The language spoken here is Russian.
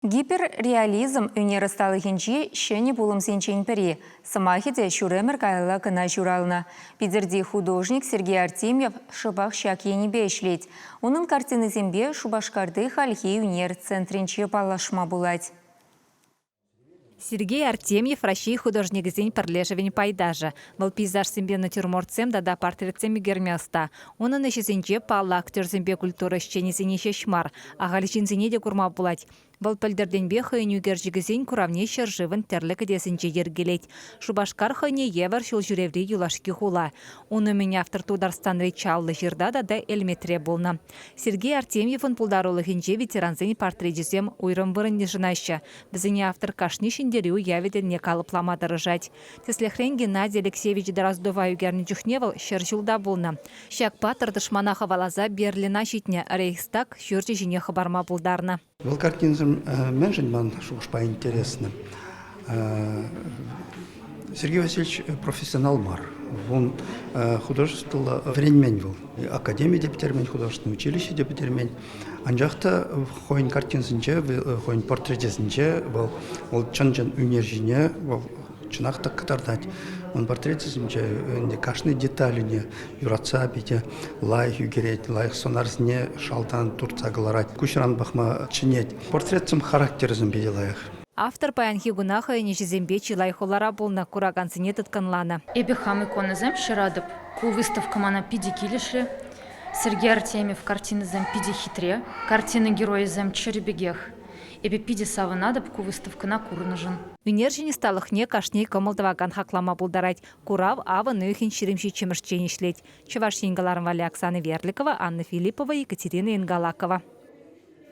Гиперреализм унерысталыхинчи шені булымсенчен пірі. Самахиде шуремір кайла кына журалына. Пидерди художник Сергей Артемьев шыбақ шак енебе ішлет. Оның картинызембе Шубашкарды халхи унер центринче палашма булать. Сергей Артемьев Россия художник-зень парлежевень пайдажа. Вал пейзаж сембе натюрмортсем да портретсем герместа. Он нешезенче палла актер зембе культура щенезене шешмар, а галичинзене де курма булать. Вал пальдерденбе хайнюгержигізень куравне шерживын терлік десінче ергелет. Шубашкар хайне евер шул жүреври юлашки хула. Оны мен автор Тударстан речаллы жирда да эльметре болна. Сергей Артемьевын пулдарулыхинче ветеранзень портретизем уйрым вырынне жынаща. Бізіне автор кашнишин дерю яведен не калыплама дырыжать. Теслехрен Геннадий Алексеевич Дороздова югерни жүхневал шержулда болна. Шак патыр дышмана хавалаза Берлина щитне Рейхстаг шүрче жіне хабарма булдарна. Был картинизм менеджмент уж поинтересно. Сергей Васильевич профессионал мар. Он художественный времен был. Академия дептермен, художественное училище дептермен. Анжахта хойн картинзинче, хойн портретизинче, был чанжан унержине, был чынақта катардать. Он портретизинче не кашны детали юратса бите лайх югереть, лайх сонарзне шалтан турца галарать. Кушран бахма чинеть. Портретцем характеризм беделаях. Автор паянхи гунаха и нежезембе чилайхолара был на кураганцене татканлана. Эбе хам иконызем ширадып, ку выставка мана пиди килишле, Сергей Артемьев картины зем пиди хитре, картины герои зем черебегех. Эбе пиди савынадып, ку выставка на курныжын. Унержине сталых не кашней комылдываган хаклама булдарать. Курав ава нöхин ширимши чемышчен ишлеть. Чуваш Оксана Верликова, Анна Филиппова, Екатерина Ингалакова.